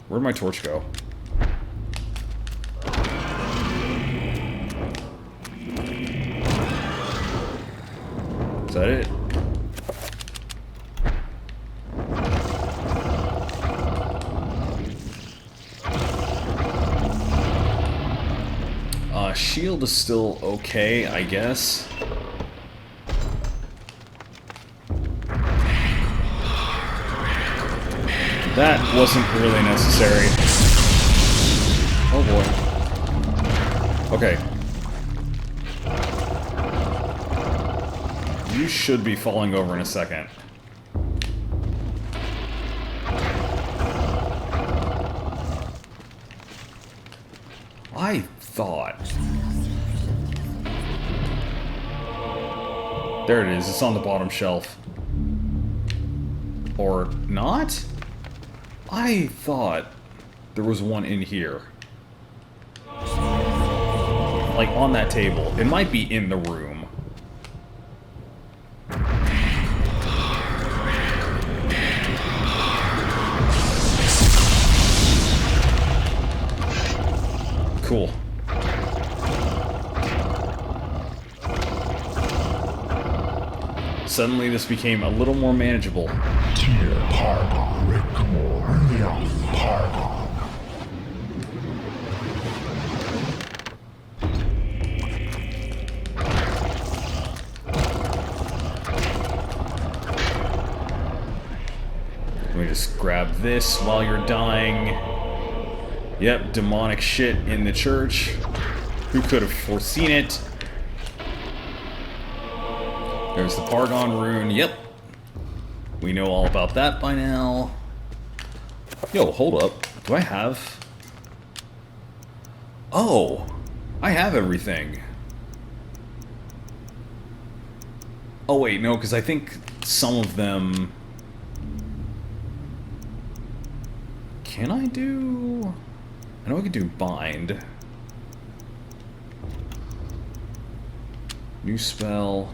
Where'd my torch go? Is that it? Shield is still okay, I guess. That wasn't really necessary. Oh boy. Okay. You should be falling over in a second. I thought... There it is, it's on the bottom shelf. Or not? I thought there was one in here. Like on that table. It might be in the room. Cool. Suddenly this became a little more manageable. Let me just grab this while you're dying. Yep, demonic shit in the church. Who could have foreseen it? There's the Pargon rune. Yep. We know all about that by now. Yo, hold up. Do I have... Oh! I have everything. Oh wait, no, because I think some of them... Can I do... I know I can do bind. New spell.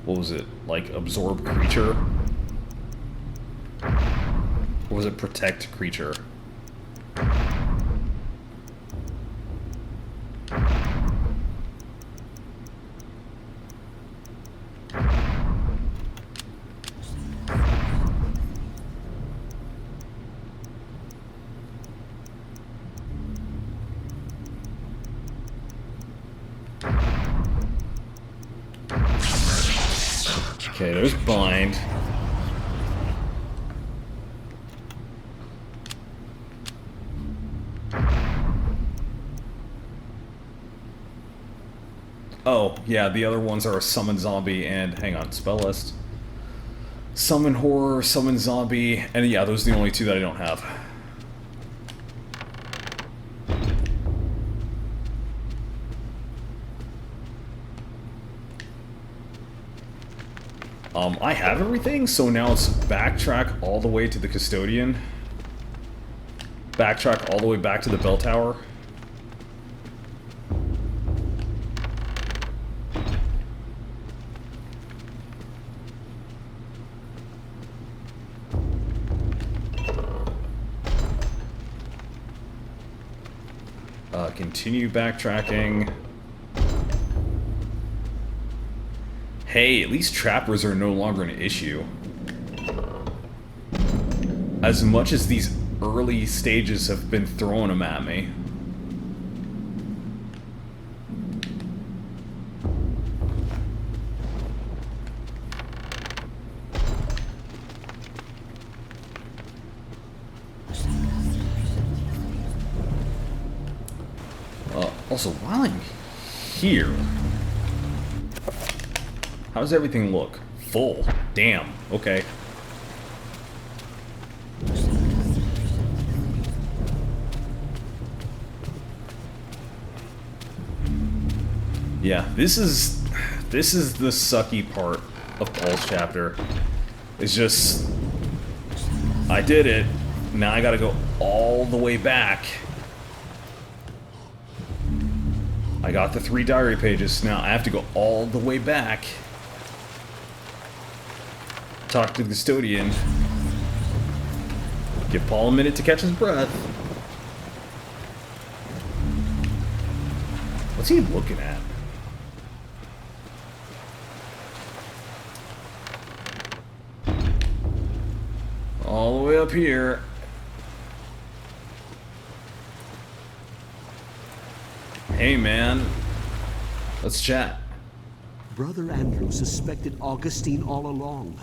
What was it? Like absorb creature? Or was it protect creature? Okay, there's bind. Oh, yeah, the other ones are summon zombie and, hang on, spell list. Summon horror, summon zombie, and yeah, those are the only two that I don't have. I have everything, so now it's backtrack all the way to the custodian. Backtrack all the way back to the bell tower. Continue backtracking. Hey, at least trappers are no longer an issue. As much as these early stages have been throwing them at me. Also, while I'm here, how does everything look? Full. Damn. Okay. Yeah, this is the sucky part of Paul's chapter. It's just, I did it. Now I gotta go all the way back. I got the 3 diary pages. Now I have to go all the way back. Talk to the custodian. Give Paul a minute to catch his breath. What's he looking at? All the way up here. Hey, man. Let's chat. Brother Andrew suspected Augustine all along.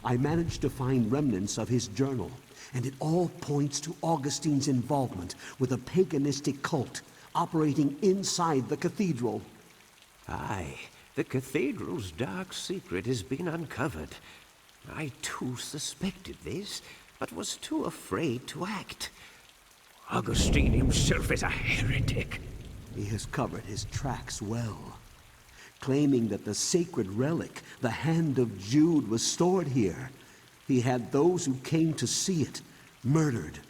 I managed to find remnants of his journal, and it all points to Augustine's involvement with a paganistic cult operating inside the cathedral. Aye, the cathedral's dark secret has been uncovered. I too suspected this, but was too afraid to act. Augustine himself is a heretic. He has covered his tracks well, claiming that the sacred relic, the Hand of Jude, was stored here. He had those who came to see it murdered.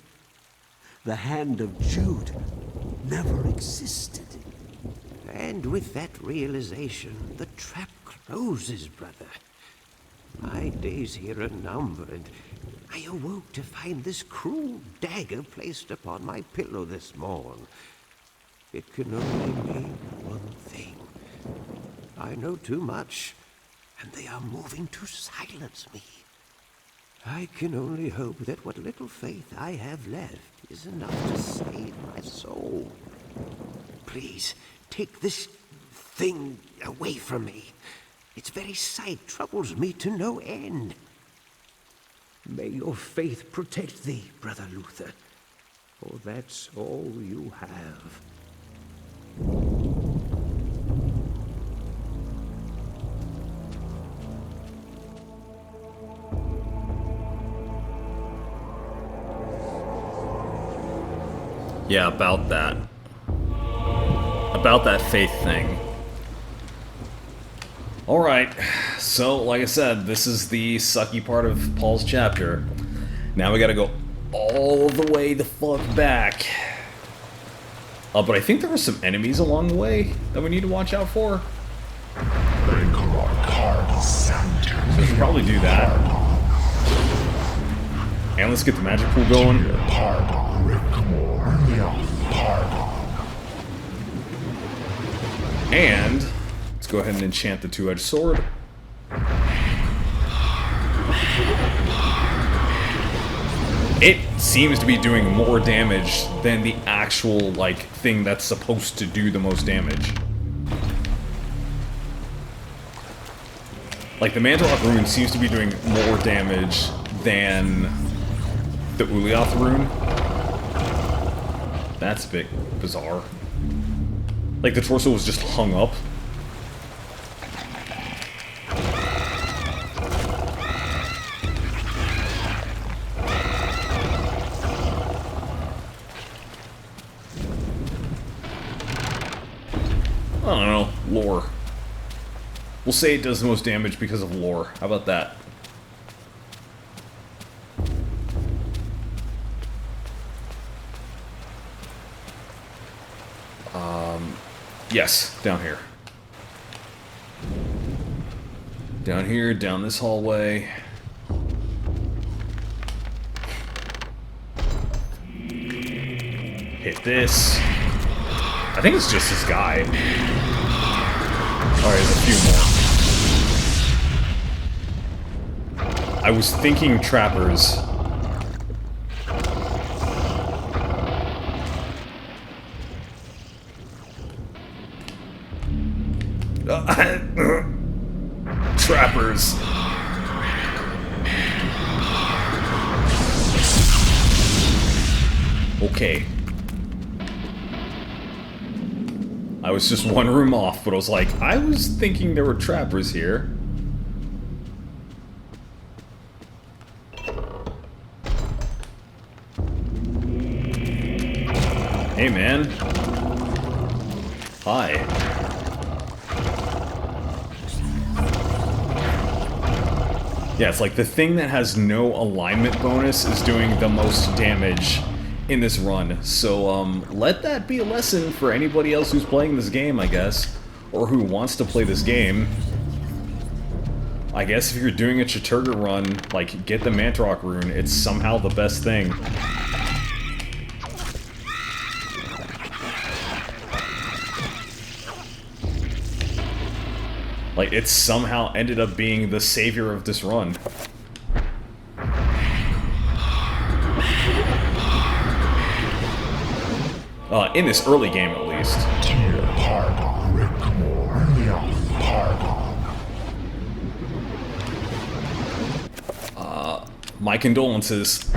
The Hand of Jude never existed. And with that realization, the trap closes, brother. My days here are numbered, and I awoke to find this cruel dagger placed upon my pillow this morn. It can only mean one thing. I know too much, and they are moving to silence me. I can only hope that what little faith I have left is enough to save my soul. Please, take this thing away from me. Its very sight troubles me to no end. May your faith protect thee, Brother Luther, for that's all you have. Yeah, about that. About that faith thing. Alright, so like I said, this is the sucky part of Paul's chapter. Now we gotta go all the way the fuck back. But I think there were some enemies along the way that we need to watch out for. So we should probably do that. And let's get the magic pool going. And let's go ahead and enchant the two-edged sword. It seems to be doing more damage than the actual, like, thing that's supposed to do the most damage. Like, the Mantelrock rune seems to be doing more damage than the Ulyaoth rune. That's a bit bizarre. Like, the torso was just hung up. I don't know. Lore. We'll say it does the most damage because of lore. How about that? Yes, down here. Down here, down this hallway. Hit this. I think it's just this guy. Alright, there's a few more. I was thinking trappers. Trappers. Okay. I was just one room off, but I was like, I was thinking there were trappers here. Hey, man. Hi. Yeah, it's like the thing that has no alignment bonus is doing the most damage in this run. So, let that be a lesson for anybody else who's playing this game, I guess. Or who wants to play this game. I guess if you're doing a Chattur'gha run, like, get the Mantarok rune, it's somehow the best thing. Like, it somehow ended up being the savior of this run. In this early game, at least. My condolences.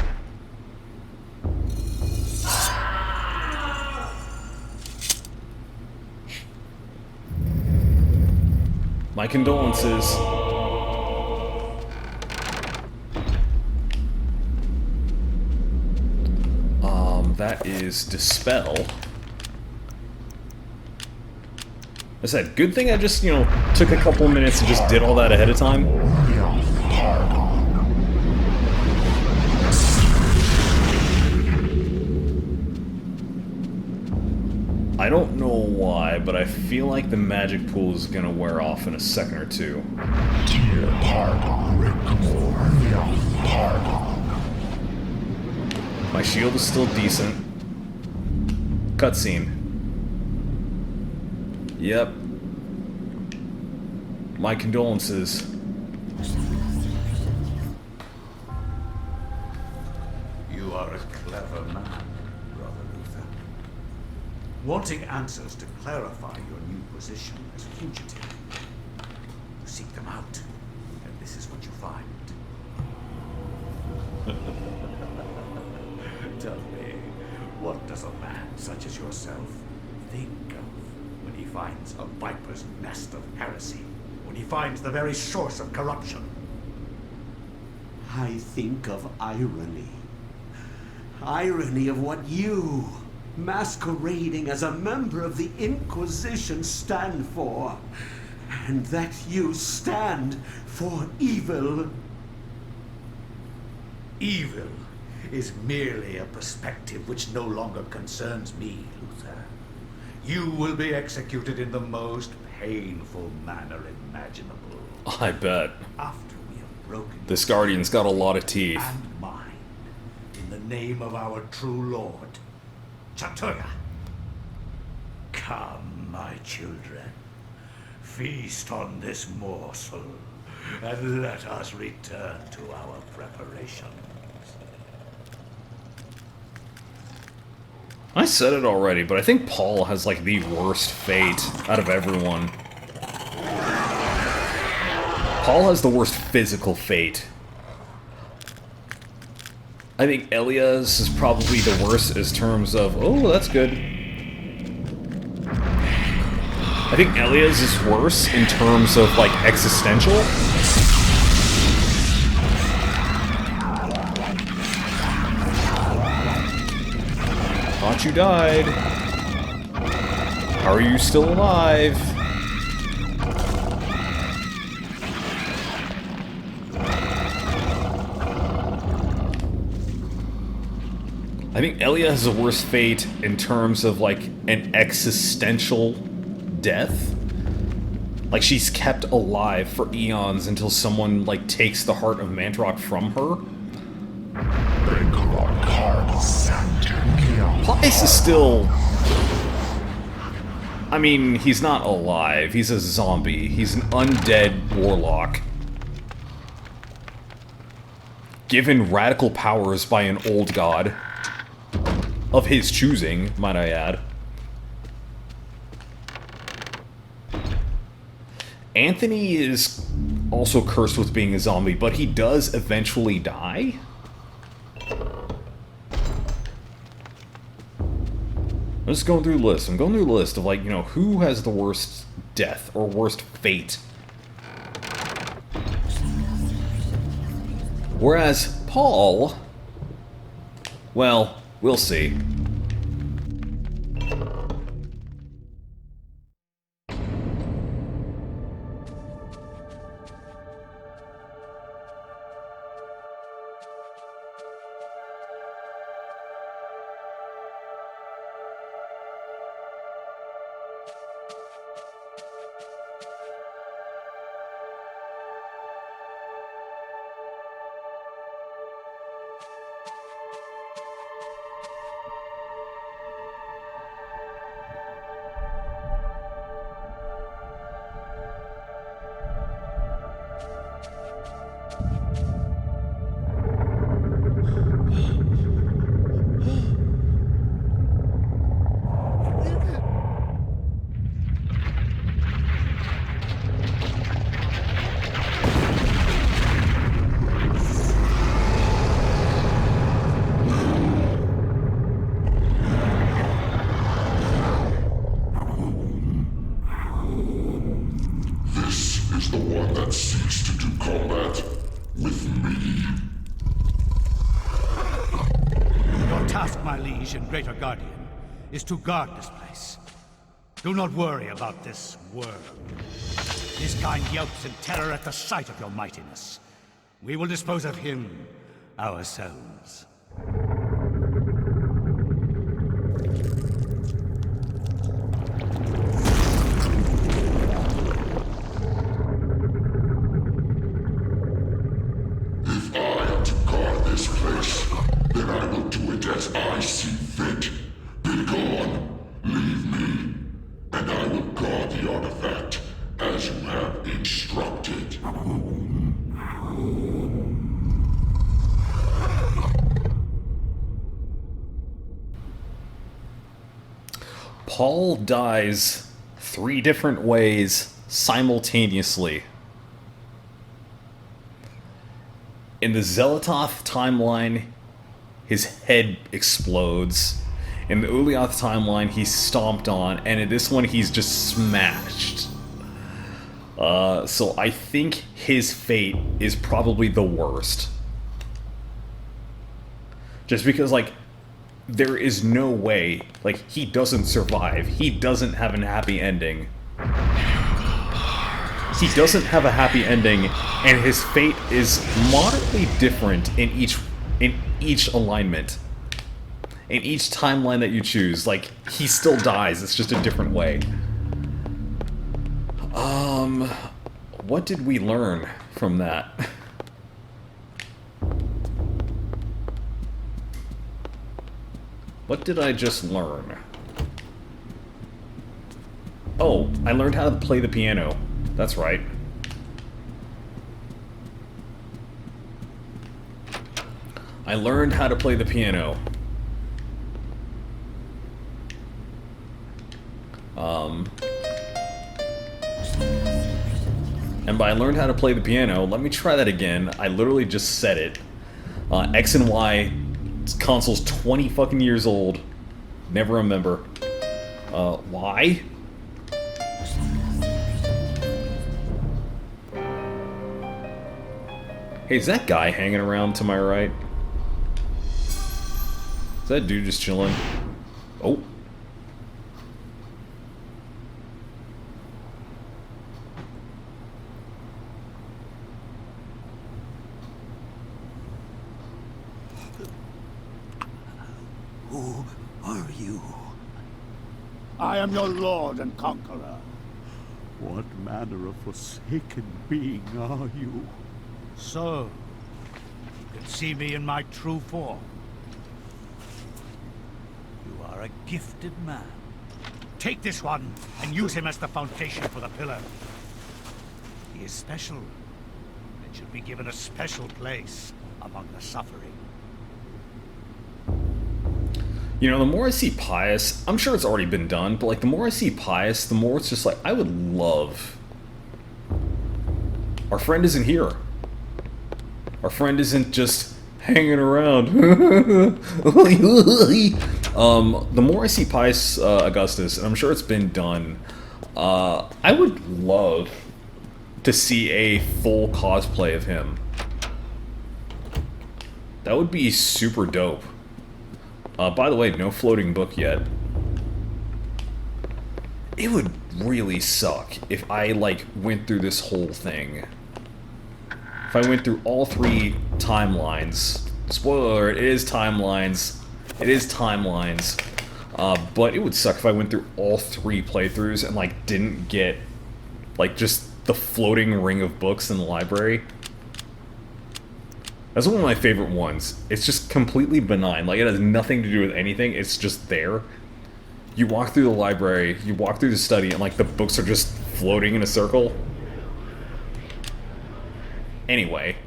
My condolences. That is Dispel. I said, good thing I just, you know, took a couple of minutes and just did all that ahead of time. I don't know why, but I feel like the magic pool is gonna wear off in a second or two. My shield is still decent. Cutscene. Yep. My condolences. You are a clever man, Brother Luther. Wanting answers to clarify your new position as fugitive. You seek them out, and this is what you find. Tell me, what does a man such as yourself think of when he finds a viper's nest of heresy? When he finds the very source of corruption? I think of irony. Irony of what you, masquerading as a member of the Inquisition, stand for. And that you stand for evil. Evil is merely a perspective which no longer concerns me, Luther. You will be executed in the most painful manner imaginable. I bet. After we have broken This Guardian's got a lot of teeth. and mine, in the name of our true Lord, Chattur'gha. Come, my children, feast on this morsel, and let us return to our preparations. I said it already, but I think Paul has, like, the worst fate out of everyone. Paul has the worst physical fate. I think Elias is probably the worst in terms of... Oh, that's good. I think Elias is worse in terms of, like, existential. Thought you died. How are you still alive? I think Elia has a worse fate in terms of, like, an existential death. Like, she's kept alive for eons until someone, like, takes the heart of Mantarok from her. Pice is still... I mean, he's not alive. He's a zombie. He's an undead warlock. Given radical powers by an old god. Of his choosing, might I add. Anthony is also cursed with being a zombie, but he does eventually die? I'm just going through the list. I'm going through the list of, like, you know, who has the worst death or worst fate. Whereas Paul... Well, we'll see. the one that seeks to do combat with me. Your task, my liege and greater guardian, is to guard this place. Do not worry about this worm. His kind yelps in terror at the sight of your mightiness. We will dispose of him ourselves. If I am to guard this place, then I will do it as I see fit. Be gone, leave me, and I will guard the artifact as you have instructed. Paul dies 3 different ways simultaneously. In the Zelatoth timeline, his head explodes. In the Ulyaoth timeline, he's stomped on, and in this one, he's just smashed. So I think his fate is probably the worst. Just because, like, there is no way, like, he doesn't survive. He doesn't have a happy ending. He doesn't have a happy ending, and his fate is moderately different in each alignment. In each timeline that you choose. Like, he still dies, it's just a different way. What did we learn from that? What did I just learn? Oh, I learned how to play the piano. That's right. I learned how to play the piano. And by I learned how to play the piano, let me try that again. I literally just said it. X and Y console's 20 fucking years old. Never remember. Y? Hey, is that guy hanging around to my right? Is that dude just chilling? Oh. Who are you? I am your lord and conqueror. What manner of forsaken being are you? So, you can see me in my true form. You are a gifted man. Take this one and use him as the foundation for the pillar. He is special and should be given a special place among the suffering. You know, the more I see Pius, I'm sure it's already been done, but like the more I see Pius, the more it's just like, I would love... Our friend isn't here. Our friend isn't just hanging around. The more I see Pius Augustus, and I'm sure it's been done, I would love to see a full cosplay of him. That would be super dope. By the way, no floating book yet. It would really suck if I, like, went through this whole thing. If I went through all 3 timelines. Spoiler alert, it is timelines. It is timelines. But it would suck if I went through all 3 playthroughs and, like, didn't get, like, just the floating ring of books in the library. That's one of my favorite ones. It's just completely benign. Like, it has nothing to do with anything. It's just there. You walk through the library, you walk through the study, and, like, the books are just floating in a circle. Anyway.